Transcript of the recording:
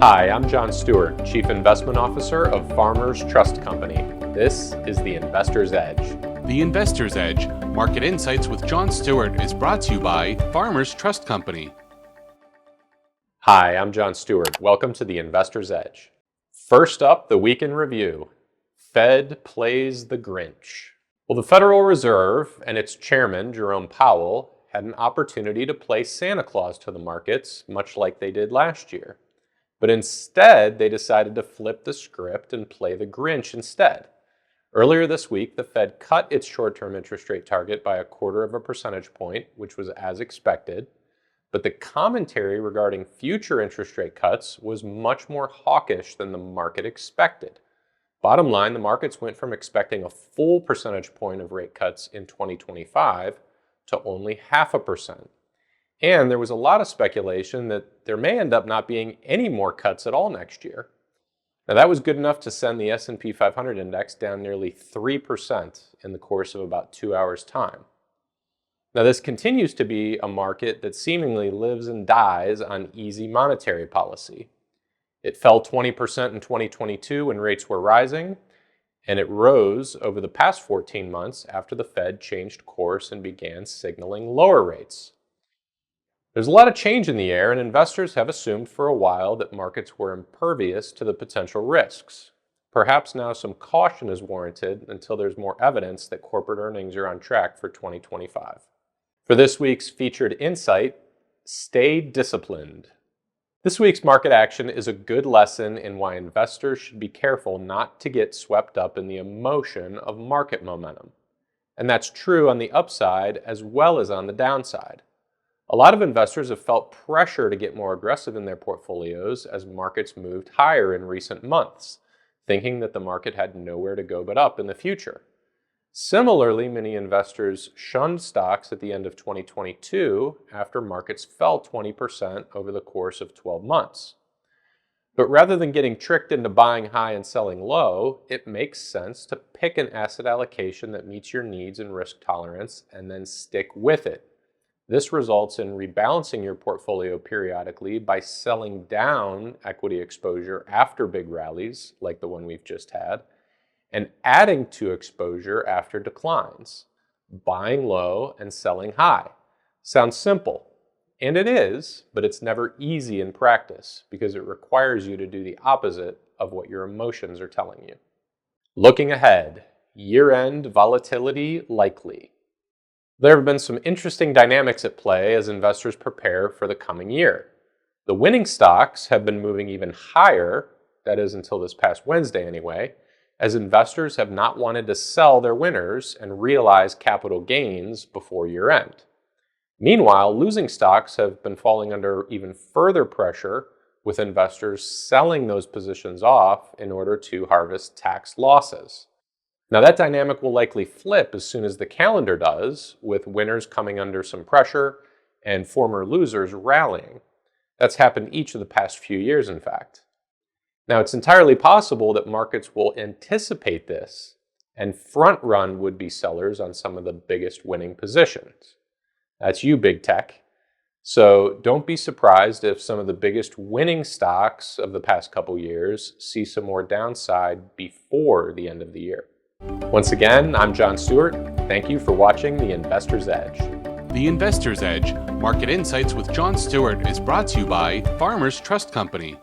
Hi, I'm John Stewart, Chief Investment Officer of Farmers Trust Company. This is the Investor's Edge. The Investor's Edge, Market Insights with John Stewart, is brought to you by Farmers Trust Company. Hi, I'm John Stewart. Welcome to the Investor's Edge. First up, the week in review. Fed plays the Grinch. Well, the Federal Reserve and its chairman, Jerome Powell, had an opportunity to play Santa Claus to the markets, much like they did last year. But instead, they decided to flip the script and play the Grinch instead. Earlier this week, the Fed cut its short-term interest rate target by 0.25 percentage point, which was as expected. But the commentary regarding future interest rate cuts was much more hawkish than the market expected. Bottom line, the markets went from expecting a full percentage point of rate cuts in 2025 to only 0.5%. And there was a lot of speculation that there may end up not being any more cuts at all next year. Now that was good enough to send the S&P 500 index down nearly 3% in the course of about 2 hours' time. Now this continues to be a market that seemingly lives and dies on easy monetary policy. It fell 20% in 2022 when rates were rising, and it rose over the past 14 months after the Fed changed course and began signaling lower rates. There's a lot of change in the air, and investors have assumed for a while that markets were impervious to the potential risks. Perhaps now some caution is warranted until there's more evidence that corporate earnings are on track for 2025. For this week's featured insight, stay disciplined. This week's market action is a good lesson in why investors should be careful not to get swept up in the emotion of market momentum. And that's true on the upside as well as on the downside. A lot of investors have felt pressure to get more aggressive in their portfolios as markets moved higher in recent months, thinking that the market had nowhere to go but up in the future. Similarly, many investors shunned stocks at the end of 2022 after markets fell 20% over the course of 12 months. But rather than getting tricked into buying high and selling low, it makes sense to pick an asset allocation that meets your needs and risk tolerance and then stick with it. This results in rebalancing your portfolio periodically by selling down equity exposure after big rallies, like the one we've just had, and adding to exposure after declines, buying low and selling high. Sounds simple, and it is, but it's never easy in practice because it requires you to do the opposite of what your emotions are telling you. Looking ahead, year-end volatility likely. There have been some interesting dynamics at play as investors prepare for the coming year. The winning stocks have been moving even higher, that is until this past Wednesday anyway, as investors have not wanted to sell their winners and realize capital gains before year end. Meanwhile, losing stocks have been falling under even further pressure, with investors selling those positions off in order to harvest tax losses. Now that dynamic will likely flip as soon as the calendar does, with winners coming under some pressure and former losers rallying. That's happened each of the past few years, in fact. Now it's entirely possible that markets will anticipate this and front-run would-be sellers on some of the biggest winning positions. That's you, big tech. So don't be surprised if some of the biggest winning stocks of the past couple years see some more downside before the end of the year. Once again, I'm John Stewart. Thank you for watching The Investor's Edge. The Investor's Edge, Market Insights with John Stewart, is brought to you by Farmers Trust Company.